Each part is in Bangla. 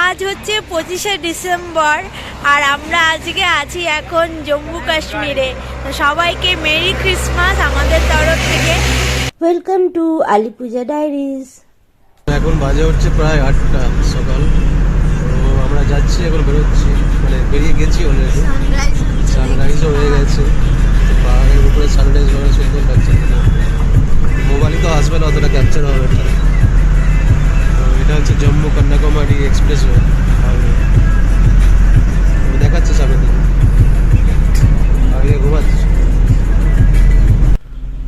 আজ হচ্ছে 25শে ডিসেম্বর আর আমরা আজকে আছি এখন জম্মু কাশ্মীরে। তো সবাইকে মেরি ক্রিসমাস আমাদের তরফ থেকে। Welcome to Alipuja diaries. এখন বাজে হচ্ছে প্রায় 8টা সকাল। তো আমরা যাচ্ছি, এখন বেরোচ্ছি, মানে বেরিয়ে গেছি অলরেডি। সানরাইজও হয়ে গেছে, তো পাহাড়ের উপরে সানরাইজ হওয়ার সুন্দর লাগছে। মোবাইলে তো আসবে না, অতটা ক্যাপচার হবে না। তো এটা হচ্ছে জম্মু কন্যাকুমারী এক্সপ্রেসওয়ে, দেখাচ্ছে সামনে থেকে। আগে ঘুমাচ্ছি।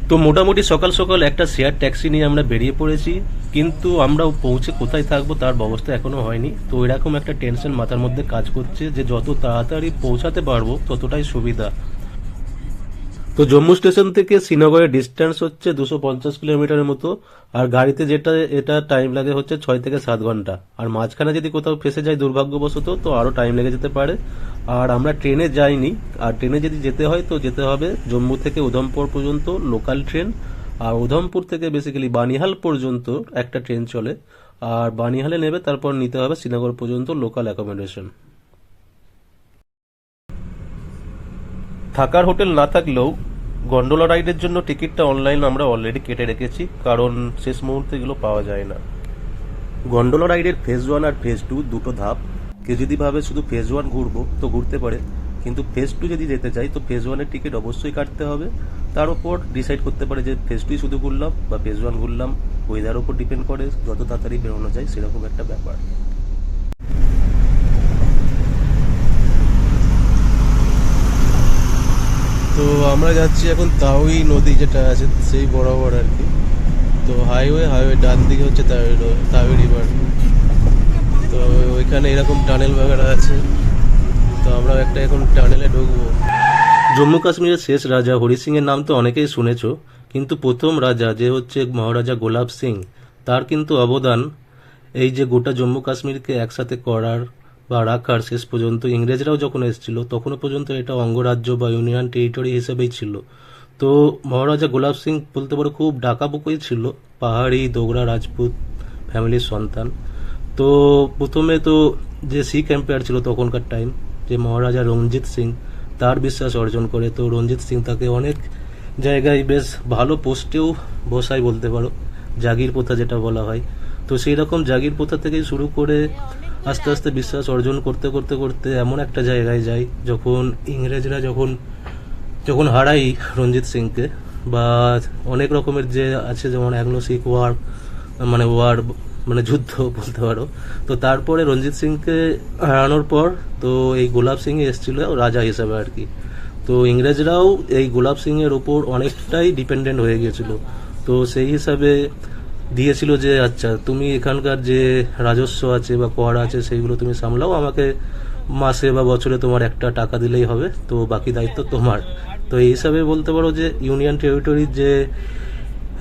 তো মোটামুটি সকাল সকাল একটা শেয়ার ট্যাক্সি নিয়ে আমরা বেরিয়ে পড়েছি, কিন্তু আমরা পৌঁছে কোথায় থাকবো তার ব্যবস্থা এখনো হয়নি। তো এরকম একটা টেনশন মাথার মধ্যে কাজ করছে যে যত তাড়াতাড়ি পৌঁছাতে পারবো ততটাই সুবিধা। তো জম্মু স্টেশন থেকে শ্রীনগরের ডিস্টেন্স হচ্ছে 250 কিলোমিটারের মতো, আর গাড়িতে এটা টাইম লাগে হচ্ছে 6 থেকে 7 ঘন্টা। আর মাঝখানে যদি কোথাও ফেসে যায় দুর্ভাগ্যবশত তো আরও টাইম লেগে যেতে পারে। আর আমরা ট্রেনে যাইনি, আর ট্রেনে যদি যেতে হয় তো যেতে হবে জম্মু থেকে উধমপুর পর্যন্ত লোকাল ট্রেন, আর উধমপুর থেকে বেসিক্যালি বানিহাল পর্যন্ত একটা ট্রেন চলে, আর বানিহালে নেবে তারপর নিতে হবে শ্রীনগর পর্যন্ত লোকাল অ্যাকোমোডেশন। থাকার হোটেল না থাকলেও গন্ডোলা রাইডের জন্য টিকিটটা অনলাইন আমরা অলরেডি কেটে রেখেছি, কারণ শেষ মুহূর্তে এগুলো পাওয়া যায় না। গন্ডোলা রাইডের ফেজ 1 আর ফেজ 2 দুটো ধাপ। কেউ যদি ভাবে শুধু ফেজ 1 ঘুরবো তো ঘুরতে পারে, কিন্তু ফেজ 2 যদি যেতে চাই তো ফেজ 1 এর টিকিট অবশ্যই কাটতে হবে। তার উপর ডিসাইড করতে পারে যে ফেজ 2 শুধু ঘুরলাম বা ফেজ 1 ঘুরলাম, ওয়েদার উপর ডিপেন্ড করে, যত তাড়াতাড়ি বেরোনো যায় সেরকম একটা ব্যাপার। তো আমরা যাচ্ছি এখন তাওই নদী যেটা আছে সেই বরাবর আর কি। তো হাইওয়ে ডান দিকে হচ্ছে তাওই রিভার। তো ওইখানে এরকম টানেল বাগারা আছে, তো আমরা একটা এখন টানেলে ঢুকবো। জম্মু কাশ্মীরের শেষ রাজা হরি সিং এর নাম তো অনেকেই শুনেছ, কিন্তু প্রথম রাজা যে হচ্ছে মহারাজা গোলাপ সিং, তার কিন্তু অবদান এই যে গোটা জম্মু কাশ্মীরকে একসাথে করার বা রাখার, শেষ পর্যন্ত ইংরেজরাও যখন এসেছিল তখনও পর্যন্ত এটা অঙ্গরাজ্য বা ইউনিয়ন টেরিটরি হিসেবেই ছিল। তো মহারাজা গোলাপ সিং বলতে পারো খুব ডাকাবুকই ছিল, পাহাড়ি দোগরা রাজপুত ফ্যামিলির সন্তান। তো প্রথমে তো যে শিখ এম্পায়ার ছিল তখনকার টাইম, যে মহারাজা রঞ্জিত সিং, তার বিশ্বাস অর্জন করে। তো রঞ্জিত সিং তাকে অনেক জায়গায় বেশ ভালো পোস্টেও বসায় বলতে পারো, জাগির প্রথা যেটা বলা হয়। তো সেই রকম জাগির প্রথা থেকে শুরু করে আস্তে আস্তে বিশ্বাস অর্জন করতে করতে করতে এমন একটা জায়গায় যায় যখন ইংরেজরা যখন হারাই রঞ্জিত সিংকে, বা অনেক রকমের যে আছে যেমন অ্যাংলো শিখ ওয়ার মানে যুদ্ধ বলতে পারো। তো তারপরে রঞ্জিত সিংকে হারানোর পর তো এই গোলাপ সিং এসেছিল রাজা হিসাবে আর কি। তো ইংরেজরাও এই গোলাপ সিং এর ওপর অনেকটাই ডিপেন্ডেন্ট হয়ে গিয়েছিল। তো সেই হিসাবে দিয়েছিল যে আচ্ছা তুমি এখানকার যে রাজস্ব আছে বা কর আছে সেইগুলো তুমি সামলাও, আমাকে মাসে বা বছরে তোমার একটা টাকা দিলেই হবে, তো বাকি দায়িত্ব তোমার। তো এই হিসাবে বলতে পারো যে ইউনিয়ন টেরিটরির যে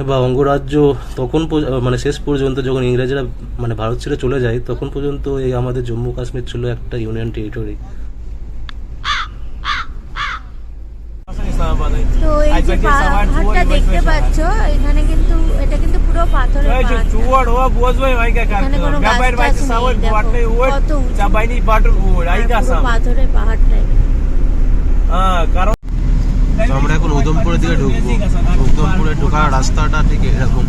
বা অঙ্গরাজ্য তখন মানে শেষ পর্যন্ত যখন ইংরেজরা মানে ভারত ছেড়ে চলে যায় তখন পর্যন্ত এই আমাদের জম্মু কাশ্মীর ছিল একটা ইউনিয়ন টেরিটরি। তো এই যে পাহাড়টা দেখতে পাচ্ছ, এখানে কিন্তু এটা কিন্তু পুরো পাথরের পাহাড়, এখানে কোনো গাছ নেই। কত পাথরের পাহাড়টাই। তো আমরা এখন উধমপুরের দিকে ঢুকবো। উধমপুরে ঢোকার রাস্তাটা ঠিক এরকম।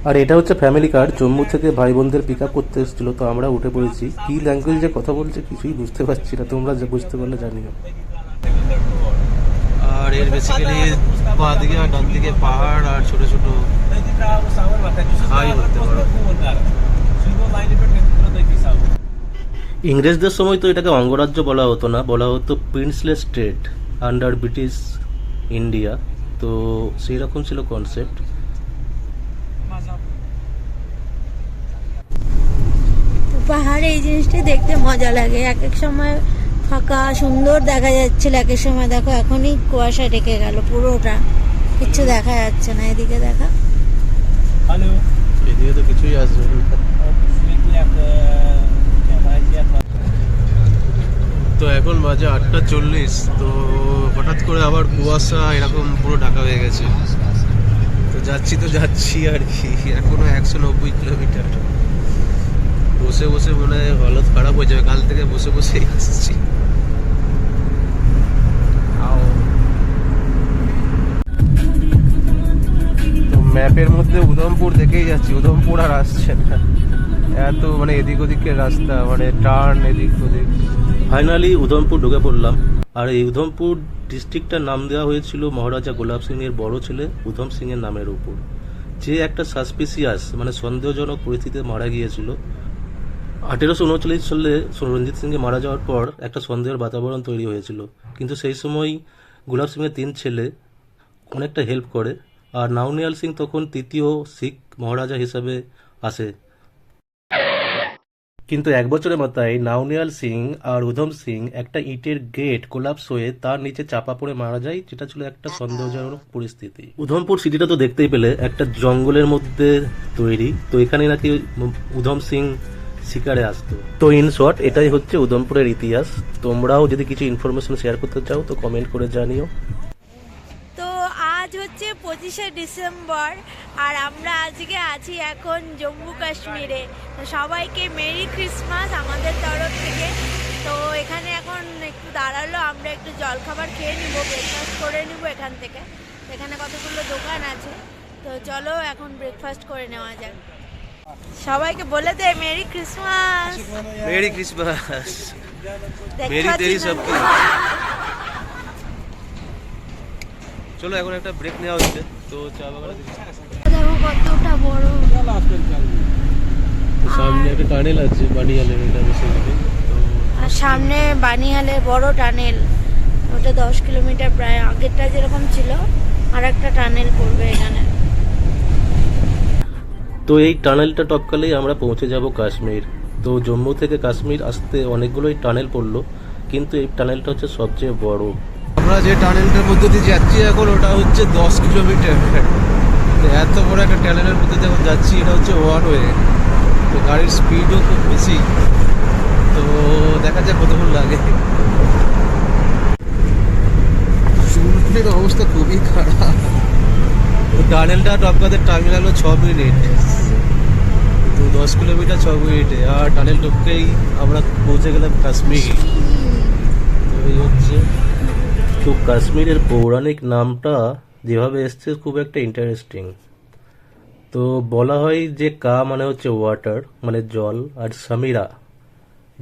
আর এটা হচ্ছে ফ্যামিলি কার, জম্মু থেকে ভাই বোনদের পিক আপ করতে এসেছিল। তো আমরা উঠে পড়েছি, কি ল্যাঙ্গুয়েজে কথা বলছে কিছুই বুঝতে পারছি না, তোমরা যে বুঝতে পারলে জানিও। আর এর বেসিক্যালি বাঁ দিকে আর ডান দিকে পাহাড় আর ছোট ছোট খাই বলতে পারো। ইংরেজদের সময় তো এটাকে অঙ্গরাজ্য বলা হতো না, বলা হতো প্রিন্সলেস স্টেট আন্ডার ব্রিটিশ ইন্ডিয়া। তো সেই রকম ছিল কনসেপ্ট। পাহাড়ে এই জিনিসটা দেখতে মজা লাগে, এক এক সময় ফাঁকা সুন্দর দেখা যাচ্ছিল, এক এক সময় দেখো এখনই কুয়াশা ঢেকে গেল পুরোটা, কিচ্ছু দেখা যাচ্ছে না। এদিকে দেখা, এদিকে তো কিছুই আসবে না। তো এখন বাজে 8:40। তো হঠাৎ করে আবার কুয়াশা এরকম পুরো ঢাকা হয়ে গেছে। তো যাচ্ছি আর কি, এখনো 100 190 কিলোমিটার। বসে বসে মনে হয় হালত খারাপ হয়ে যাবে, কাল থেকে বসে বসেই আসছি। তো ম্যাপের মধ্যে উধমপুর দেখেই যাচ্ছি, উধমপুর আর আসছে না। এত মানে এদিক ওদিকের রাস্তা, মানে টার্ন এদিক ওদিক। ফাইনালি উধমপুর ঢুকে পড়লাম। আর এই উধমপুর ডিস্ট্রিক্টটার নাম দেওয়া হয়েছিল মহারাজা গোলাপ সিং এর বড় ছেলে উধম সিং এর নামের উপর, যে একটা সাসপিসিয়াস মানে সন্দেহজনক পরিস্থিতিতে মারা গিয়েছিল। 1839 সালে রঞ্জিত সিংকে মারা যাওয়ার পর একটা সন্দেহের বাতাবরণ তৈরি হয়েছিল, কিন্তু সেই সময় গোলাপ সিংয়ের 3 ছেলে অনেকটা হেল্প করে। আর নাউনিয়াল সিং তখন তৃতীয় শিখ মহারাজা হিসাবে আসে। কিন্তু 1 বছরের মাথায় নাউনিয়াল সিং আর উধম সিং একটা ইটের গেট কোলাপস হয়ে তার নিচে চাপা পড়ে মারা যায়, যেটা ছিল একটা সন্দেহজনক পরিস্থিতি। উধমপুর সিটিটা তো দেখতেই পেলে একটা জঙ্গলের মধ্যে তৈরি, তো এখানে নাকি উধম সিং শিকারে আসতো। তো ইন শর্ট এটাই হচ্ছে উধমপুরের ইতিহাস। তোমরাও যদি কিছু ইনফরমেশন শেয়ার করতে চাও তো কমেন্ট করে জানিও। তো আজ হচ্ছে 25শে ডিসেম্বর, আর আমরা আজকে আছি এখন জম্মু কাশ্মীরে। তো সবাইকে মেরি ক্রিসমাস আমাদের তরফ থেকে। তো এখানে এখন একটু দাঁড়ালো, আমরা একটু জলখাবার খেয়ে নিব, ব্রেকফাস্ট করে নিব এখান থেকে। এখানে কতগুলো দোকান আছে, তো চলো এখন ব্রেকফাস্ট করে নেওয়া যাক। সবাইকে বলে দে মেরি ক্রিসমাস। মেরি ক্রিসমাস, দেখতে মেরি পাচ্ছি তেরি না? সব। চলো এখন একটা ব্রেক নেওয়া হচ্ছে, তো চা বাগানে দেখো কতটা বড়। সামনে একটা টানেল আছে বানিয়ালের, এটা বেসিক্যালি। তো আর সামনে বানিহালের বড় টানেল, ওটা 10 কিলোমিটার প্রায়। আগেরটা যেরকম ছিল আর একটা টানেল পড়বে এখানে। তো এই টানেলটা টপকালেই আমরা পৌঁছে যাব কাশ্মীর। তো জম্মু থেকে কাশ্মীর আসতে অনেকগুলোই টানেল পড়লো, কিন্তু এই টানেলটা হচ্ছে সবচেয়ে বড়। আমরা যে টানেলটার মধ্যে দিয়ে যাচ্ছি এখন, ওটা হচ্ছে 10 কিলোমিটার। তো এত বড় একটা টানেলের মধ্যে যখন যাচ্ছি, এটা হচ্ছে ওয়ান ওয়ে, তো গাড়ির স্পিডও খুব বেশি। তো দেখা যাক কতক্ষণ লাগে। চুলগুলির অবস্থা খুবই খারাপ। তো টানেলটা টপকাতে টাইম লাগলো 6 মিনিট। তো 10 কিলোমিটার 6 মিনিটে, আর টানেল টপকেই আমরা পৌঁছে গেলাম কাশ্মীর। তো এই হচ্ছে। তো কাশ্মীরের পৌরাণিক নামটা যেভাবে এসছে খুব একটা ইন্টারেস্টিং। তো বলা হয় যে কা মানে হচ্ছে ওয়াটার মানে জল, আর সামিরা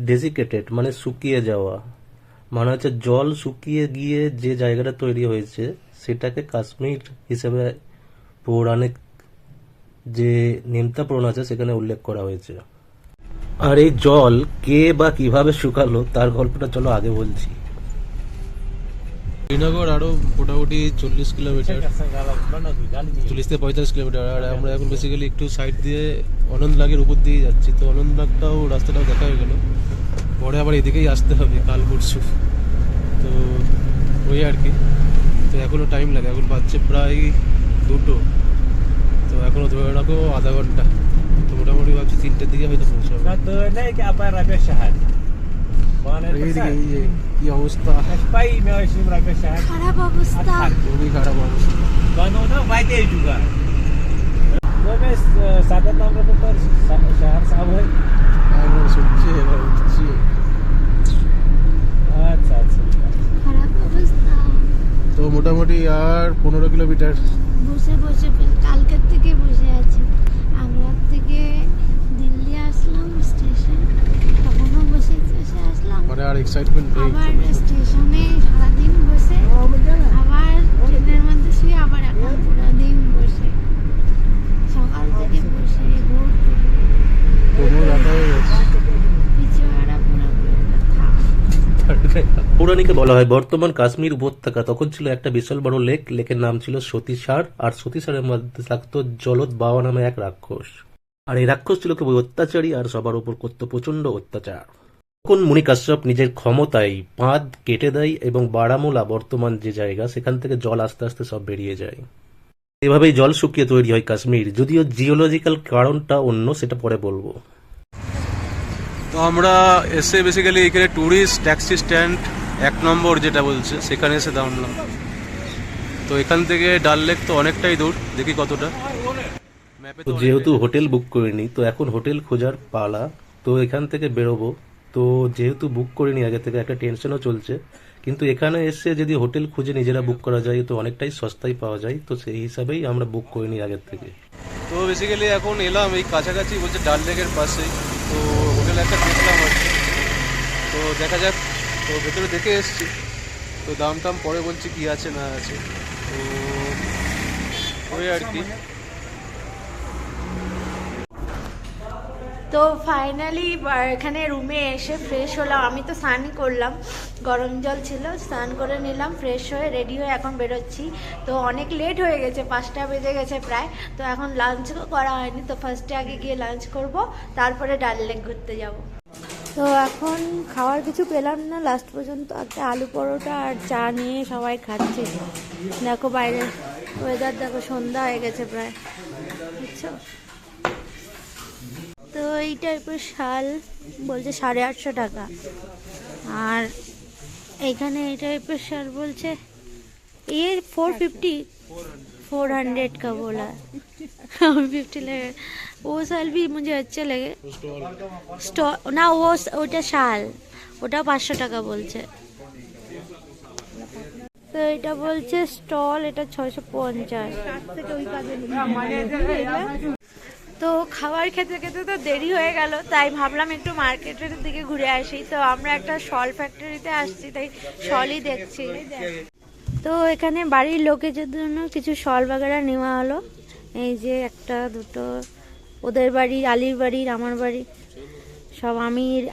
ডেজিকেটেড মানে শুকিয়ে যাওয়া, মানে হচ্ছে জল শুকিয়ে গিয়ে যে জায়গাটা তৈরি হয়েছে সেটাকে কাশ্মীর হিসেবে পৌরাণিক যে নেমতা পুরাণ আছে সেখানে উল্লেখ করা হয়েছে। আর এই জল কে বা কিভাবে শুকালো তার গল্পটা চলো আগে বলছি। শ্রীনগর আরো মোটামুটি 40 কিলোমিটার, 40 থেকে 45 কিলোমিটার। আর আমরা এখন বেসিক্যালি একটু সাইড দিয়ে অনন্তনাগের উপর দিয়ে যাচ্ছি। তো অনন্তনাগটাও রাস্তাটাও দেখা হয়ে গেল, পরে আবার এদিকেই আসতে হবে কাল পরশু। তো ওই আর কি। তো এখনো টাইম লাগে, এখন বাজছে প্রায় 2টো। তো এখনো ধরে রাখো আধা ঘন্টা। তো মোটামুটি ভাবছি 3টের দিকে হয়তো পৌঁছাবো। এইদিকে এই যে কি অবস্থা, খারাপ অবস্থা। খুবই খারাপ অবস্থা। এবার শুনছি, এবার উঠছি। খারাপ অবস্থা। তো মোটামুটি আর 15 কিলোমিটার। বসে বসে কালকের থেকে বসে আছি। আগ্রা থেকে দিল্লি আসলাম স্টেশন, তখনও বসে বসে আসলাম। মানে আর এক্সাইটমেন্ট নেই। আবার স্টেশনে সারাদিন বসে, আবার ট্রেনের মধ্যে শুয়ে, আবার এখন পুরো দিন বসে, সকাল থেকে বসে ভোর থেকে। কোমর ব্যথা হয়ে গেছে। পিছু আড়া পুরো ব্যথা। পৌরাণিকে বলা হয় বর্তমান কাশ্মীর উপত্যকা তখন ছিল একটা বিশাল বড় লেক। লেকের নাম ছিল সতীসার, আর সতীসারের মধ্যে থাকতো জলদ বাবা নামে এক রাক্ষস। আর এই রাক্ষস ছিল খুবই অত্যাচারী আর সবার উপর করতো প্রচন্ড অত্যাচার। তখন মুনি কাশ্যপ নিজের ক্ষমতায় বাঁধ কেটে দেয় এবং বারামুলা বর্তমান যে জায়গা সেখান থেকে জল আস্তে আস্তে সব বেরিয়ে যায়। এভাবেই জল শুকিয়ে তৈরি হয় কাশ্মীর, যদিও জিওলজিক্যাল কারণটা অন্য, সেটা পরে বলবো। তো আমরা এসে বেসিক্যালি এখানে ট্যুরিস্ট ট্যাক্সি স্ট্যান্ড 1 নম্বর যেটা বলছে সেখানে এসে দাঁড়ালাম। তো এখান থেকে ডাল লেক তো অনেকটাই দূর, দেখি কতটা। ম্যাপে তো যেহেতু হোটেল বুক করিনি, তো এখন হোটেল খোঁজার পালা। তো এখান থেকে বেরোবো। তো যেহেতু বুক করিনি আগে থেকে, একটা টেনশনও চলছে, কিন্তু এখানে এসে যদি হোটেল খুঁজে নিজেরা বুক করা যায় তো অনেকটাই সস্তায় পাওয়া যায়, তো সেই হিসাবেই আমরা বুক করিনি আগের থেকে। তো বেসিক্যালি এখন এলাম এই কাছাকাছি, বলছে ডাল লেকের পাশেই। তো হোটেল একটা দেখলাম আর কি। তো দেখা যাক, তো ভেতরে দেখে এসছি। তো দাম টাম পরে বলছি কি আছে না আছে। তো ওই আর কি। তো ফাইনালি এখানে রুমে এসে ফ্রেশ হলাম। আমি তো স্নানই করলাম, গরম জল ছিল, স্নান করে নিলাম, ফ্রেশ হয়ে রেডি হয়ে এখন বেরোচ্ছি। তো অনেক লেট হয়ে গেছে, 5টা বেজে গেছে প্রায়। তো এখন লাঞ্চও করা হয়নি, তো ফার্স্টে আগে গিয়ে লাঞ্চ করব, তারপরে ডাল লেক ঘুরতে যাব। তো এখন খাওয়ার কিছু পেলাম না লাস্ট পর্যন্ত, একটা আলু পরোটা আর চা নিয়ে সবাই খাচ্ছে। দেখো বাইরের ওয়েদার দেখো, সন্ধ্যা হয়ে গেছে প্রায়, বুঝছো। তো এই টাইপের শাল বলছে 850 টাকা, আর এখানে এই टाइप शाल बोलছে ये 400 का बोला। 50 लगे, वो शाल भी मुझे अच्छा लगे। ना ওটা শাল, ওটা 500 টাকা বলছে। তো এটা বলছে স্টল, এটা 650। তো খাবার খেতে খেতে তো দেরি হয়ে গেল, তাই ভাবলাম একটু মার্কেটের দিকে ঘুরে আসি। তো আমরা একটা শল ফ্যাক্টরিতে আসছি, তাই শলই দেখছি। তো এখানে বাড়ির লোকের জন্য কিছু শল বাগেরা নেওয়া হলো। এই যে একটা দুটো, ওদের বাড়ির, আলির বাড়ির, আমার বাড়ি সব।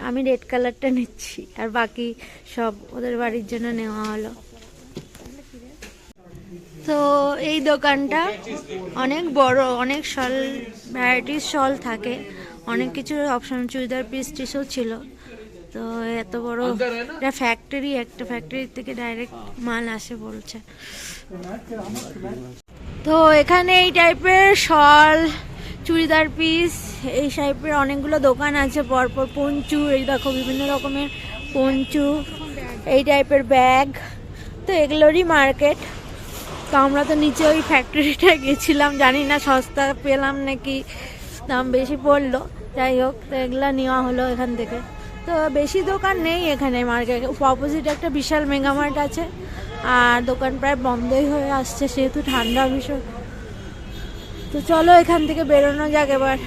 আমি রেড কালারটা নিচ্ছি, আর বাকি সব ওদের বাড়ির জন্য নেওয়া হলো। তো এই দোকানটা অনেক বড়, অনেক শল ভ্যারাইটিস শল থাকে, অনেক কিছু অপশন, চুড়িদার পিস টিসও ছিল। তো এত বড় এটা ফ্যাক্টরি, একটা ফ্যাক্টরি থেকে ডাইরেক্ট মাল আসে বলছে। তো এখানে এই টাইপের শল, চুড়িদার পিস, এই টাইপের অনেকগুলো দোকান আছে পরপর। পঞ্চু, এই দেখো বিভিন্ন রকমের পঞ্চু, এই টাইপের ব্যাগ, তো এগুলোরই মার্কেট। তো আমরা তো নিচে ওই ফ্যাক্টরিটা গেছিলাম, জানি না সস্তা পেলাম নাকি দাম বেশি পড়লো, যাই হোক তো এগুলা নেওয়া হলো এখান থেকে। তো বেশি দোকান নেই এখানে মার্কেটে, অপোজিট একটা বিশাল মেগামার্ট আছে, আর দোকান প্রায় বন্ধই হয়ে আসছে, সেহেতু ঠান্ডা ভীষণ। তো চলো এখান থেকে বেরোনো যাক এবার।